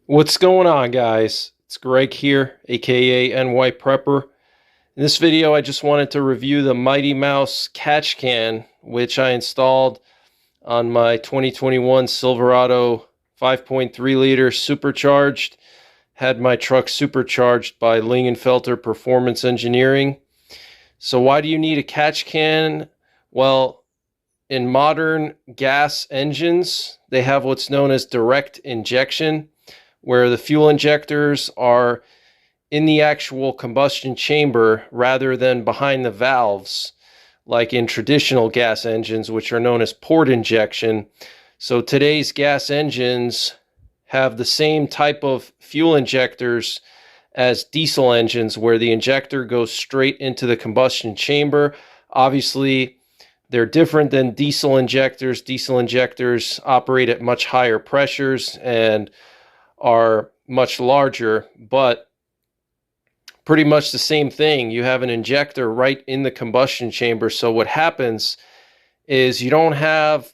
What's going on, guys? It's Greg here, aka NYPrepper. In this video, I just wanted to review the Mighty Mouse catch can, which I installed on my 2021 Silverado 5.3 liter supercharged. Had my truck supercharged by Lingenfelter Performance Engineering. So why do you need a catch can? Well, in modern gas engines, they have what's known as direct injection, where the fuel injectors are in the actual combustion chamber rather than behind the valves, like in traditional gas engines, which are known as port injection. So today's gas engines have the same type of fuel injectors as diesel engines, where the injector goes straight into the combustion chamber. Obviously, they're different than diesel injectors. Diesel injectors operate at much higher pressures and are much larger, but pretty much the same thing. You have an injector right in the combustion chamber. So what happens is you don't have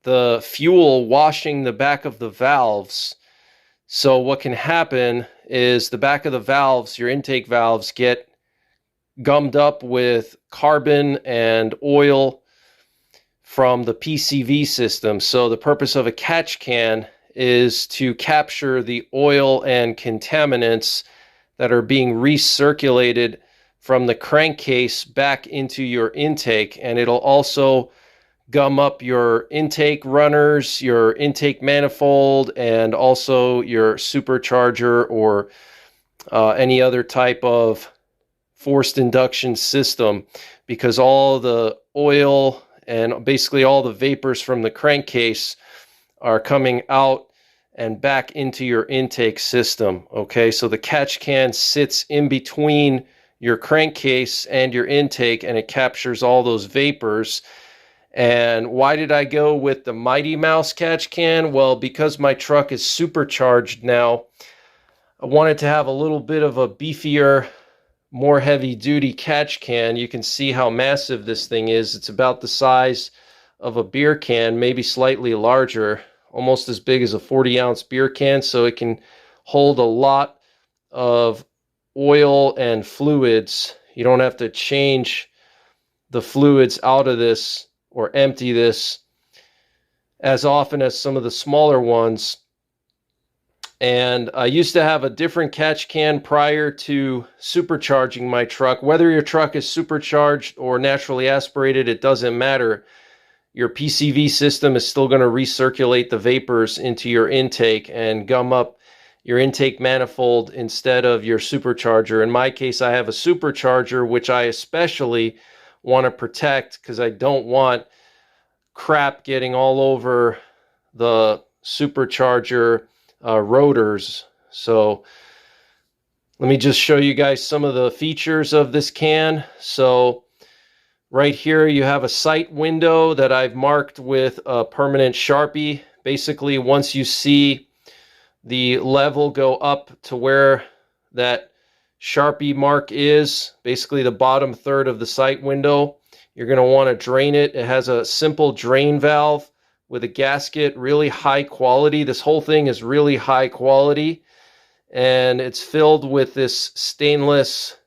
the fuel washing the back of the valves. So what can happen is the back of the valves, your intake valves, get gummed up with carbon and oil from the PCV system. So the purpose of a catch can is to capture the oil and contaminants that are being recirculated from the crankcase back into your intake. And it'll also gum up your intake runners, your intake manifold, and also your supercharger or any other type of forced induction system, because all the oil and basically all the vapors from the crankcase are coming out and back into your intake system. Okay, so the catch can sits in between your crankcase and your intake, and it captures all those vapors. And why did I go with the Mighty Mouse catch can? Well, because my truck is supercharged now, I wanted to have a little bit of a beefier, more heavy duty catch can. You can see how massive this thing is. It's about the size of a beer can, maybe slightly larger, almost as big as a 40-ounce beer can. So it can hold a lot of oil and fluids. You don't have to change the fluids out of this or empty this as often as some of the smaller ones. And I used to have a different catch can prior to supercharging my truck. Whether your truck is supercharged or naturally aspirated, it doesn't matter. Your PCV system is still going to recirculate the vapors into your intake and gum up your intake manifold instead of your supercharger. In my case, I have a supercharger, which I especially want to protect because I don't want crap getting all over the supercharger rotors. So let me just show you guys some of the features of this can. So right here, you have a sight window that I've marked with a permanent Sharpie. Basically, once you see the level go up to where that Sharpie mark is, basically the bottom third of the sight window, you're going to want to drain it. It has a simple drain valve with a gasket, really high quality. This whole thing is really high quality, and it's filled with this stainless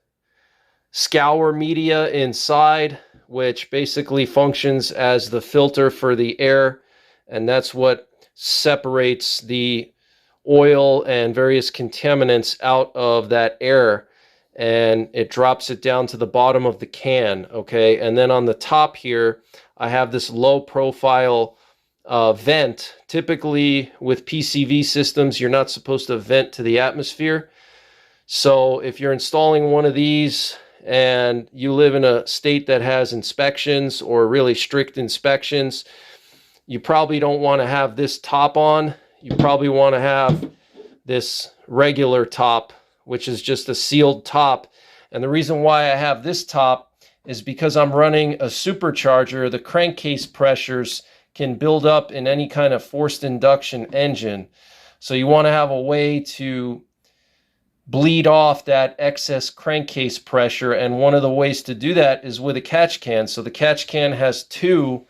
scour media inside, which basically functions as the filter for the air, and that's what separates the oil and various contaminants out of that air, and it drops it down to the bottom of the can. Okay, and then on the top here, I have this low profile vent. Typically with PCV systems, you're not supposed to vent to the atmosphere. So if you're installing one of these and you live in a state that has inspections or really strict inspections, you probably don't want to have this top on. You probably want to have this regular top, which is just a sealed top. And the reason why I have this top is because I'm running a supercharger. The crankcase pressures can build up in any kind of forced induction engine. So you want to have a way to bleed off that excess crankcase pressure, and one of the ways to do that is with a catch can. So the catch can has two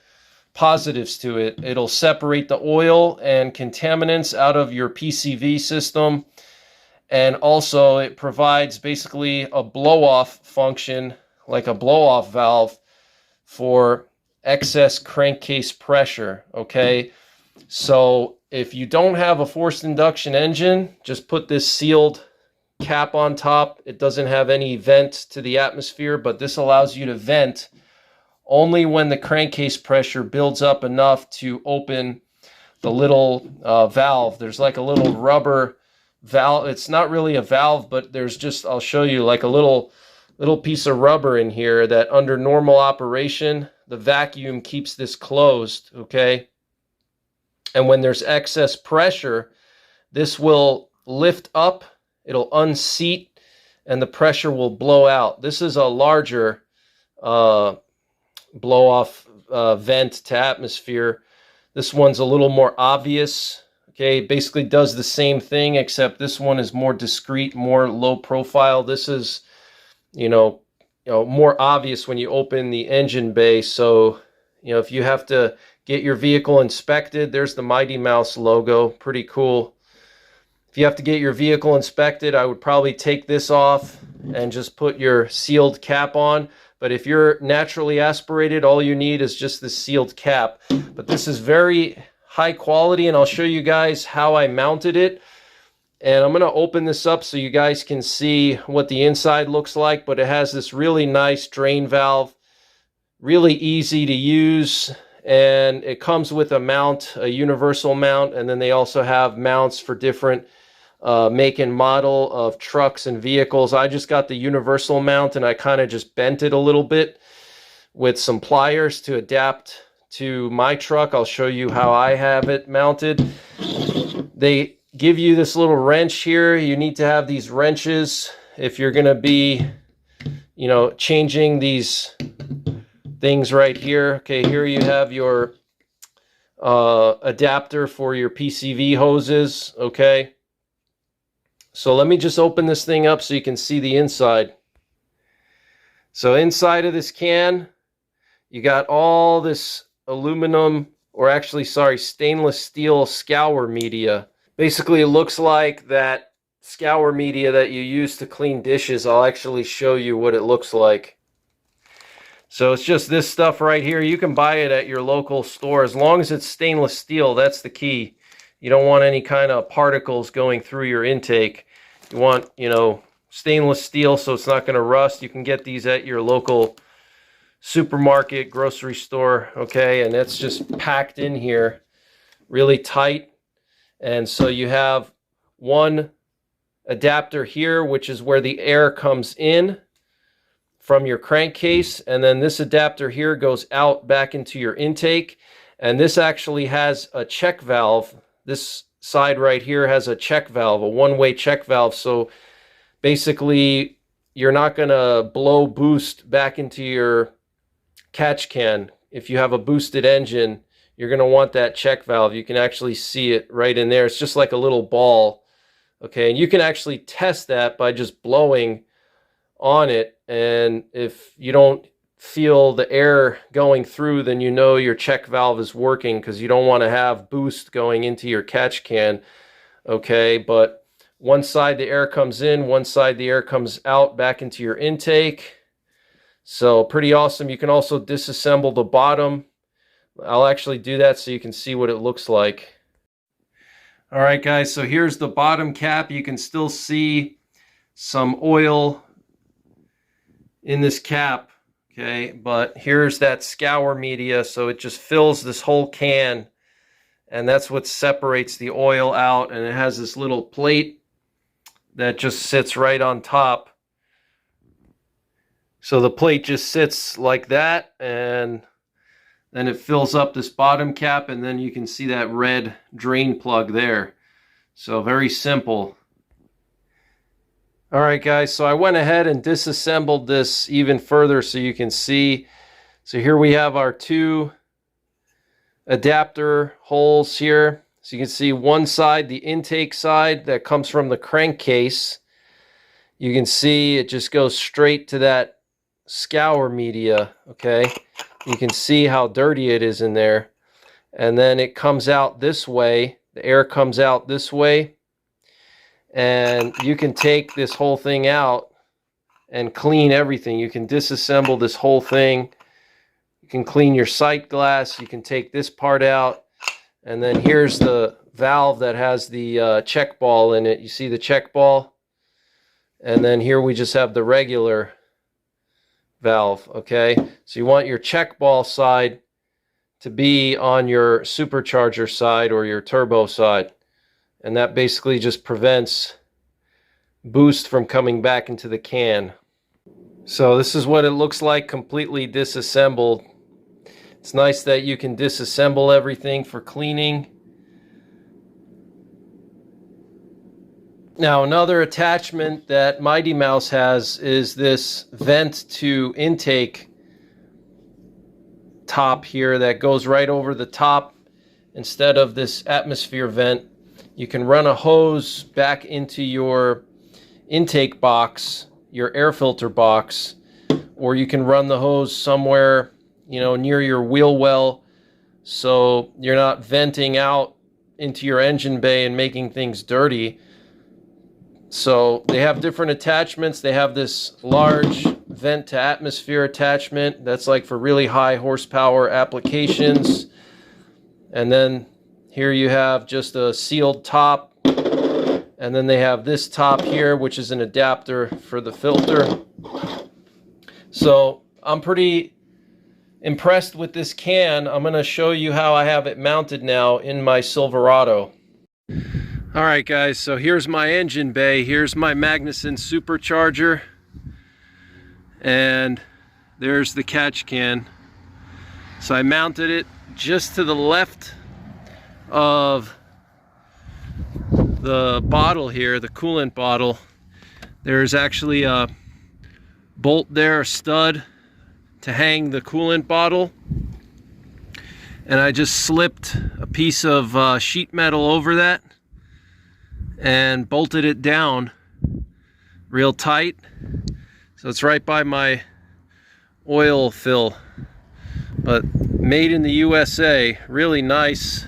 positives to it. It'll separate the oil and contaminants out of your PCV system. And also it provides basically a blow-off function, like a blow-off valve for excess crankcase pressure, okay? So if you don't have a forced induction engine, just put this sealed cap on top. It doesn't have any vent to the atmosphere, but this allows you to vent only when the crankcase pressure builds up enough to open the little valve. There's like a little rubber valve. It's not really a valve, but there's just, I'll show you, like a little piece of rubber in here that under normal operation, the vacuum keeps this closed, okay? And when there's excess pressure, this will lift up, it'll unseat, and the pressure will blow out. This is a larger blow-off vent to atmosphere. This one's a little more obvious. Okay, basically does the same thing, except this one is more discreet, more low profile. This is, you know, more obvious when you open the engine bay. So, you know, if you have to get your vehicle inspected, there's the Mighty Mouse logo. Pretty cool. If you have to get your vehicle inspected, I would probably take this off and just put your sealed cap on. But if you're naturally aspirated, all you need is just the sealed cap. But this is very high quality, and I'll show you guys how I mounted it. And I'm going to open this up so you guys can see what the inside looks like. But it has this really nice drain valve, really easy to use, and it comes with a mount, a universal mount, and then they also have mounts for different make and model of trucks and vehicles. I just got the universal mount, and I kind of just bent it a little bit with some pliers to adapt to my truck. I'll show you how I have it mounted. They give you this little wrench here. You need to have these wrenches if you're going to be, you know, changing these things right here. Okay, here you have your adapter for your PCV hoses. Okay, so let me just open this thing up so you can see the inside. So inside of this can, you got all this aluminum, or actually, sorry, stainless steel scour media. Basically, it looks like that scour media that you use to clean dishes. I'll actually show you what it looks like. So it's just this stuff right here. You can buy it at your local store as long as it's stainless steel. That's the key. You don't want any kind of particles going through your intake. You want, you know, stainless steel so it's not going to rust. You can get these at your local supermarket, grocery store, okay? And it's just packed in here really tight. And so you have one adapter here, which is where the air comes in from your crankcase, and then this adapter here goes out back into your intake. And this actually has a check valve. This side right here has a check valve, a one-way check valve. So basically you're not going to blow boost back into your catch can. If you have a boosted engine, you're going to want that check valve. You can actually see it right in there. It's just like a little ball. Okay, and you can actually test that by just blowing on it. And if you don't feel the air going through, then you know your check valve is working, because you don't want to have boost going into your catch can. Okay, but one side the air comes in, one side the air comes out back into your intake. So pretty awesome. You can also disassemble the bottom. I'll actually do that so you can see what it looks like. All right, guys, so here's the bottom cap. You can still see some oil in this cap, okay? But here's that scour media, so it just fills this whole can, and that's what separates the oil out. And it has this little plate that just sits right on top. So the plate just sits like that, and then it fills up this bottom cap, and then you can see that red drain plug there. So very simple. All right, guys, so I went ahead and disassembled this even further so you can see. So here we have our two adapter holes here. So you can see one side, the intake side that comes from the crankcase. You can see it just goes straight to that scour media, okay? You can see how dirty it is in there. and then it comes out this way. The air comes out this way, and you can take this whole thing out and clean everything. You can disassemble this whole thing. You can clean your sight glass. You can take this part out, and then here's the valve that has the check ball in it. You see the check ball? And then here we just have the regular valve, okay? So you want your check ball side to be on your supercharger side or your turbo side. And that basically just prevents boost from coming back into the can. So this is what it looks like completely disassembled. It's nice that you can disassemble everything for cleaning. Now, another attachment that Mighty Mouse has is this vent to intake top here that goes right over the top. Instead of this atmosphere vent, you can run a hose back into your intake box, your air filter box, or you can run the hose somewhere, you know, near your wheel well, so you're not venting out into your engine bay and making things dirty. So they have different attachments. They have this large vent to atmosphere attachment that's like for really high horsepower applications. And then here you have just a sealed top. And then they have this top here, which is an adapter for the filter. So I'm pretty impressed with this can. I'm going to show you how I have it mounted now in my Silverado. Alright guys, so here's my engine bay. Here's my Magnuson supercharger. And there's the catch can. So I mounted it just to the left of the bottle here, the coolant bottle. There's actually a bolt there, a stud to hang the coolant bottle. And I just slipped a piece of sheet metal over that and bolted it down real tight. So it's right by my oil fill, but made in the USA, really nice.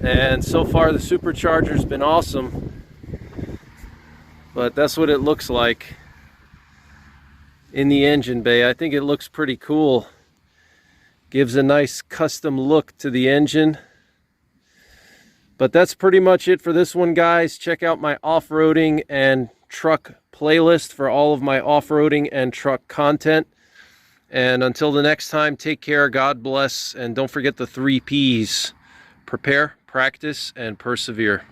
And so far the supercharger's been awesome, but that's what it looks like in the engine bay. I think it looks pretty cool. Gives a nice custom look to the engine. But that's pretty much it for this one, guys. Check out my off-roading and truck playlist for all of my off-roading and truck content. And until the next time, take care, God bless, and don't forget the 3 Ps. Prepare, practice, and persevere.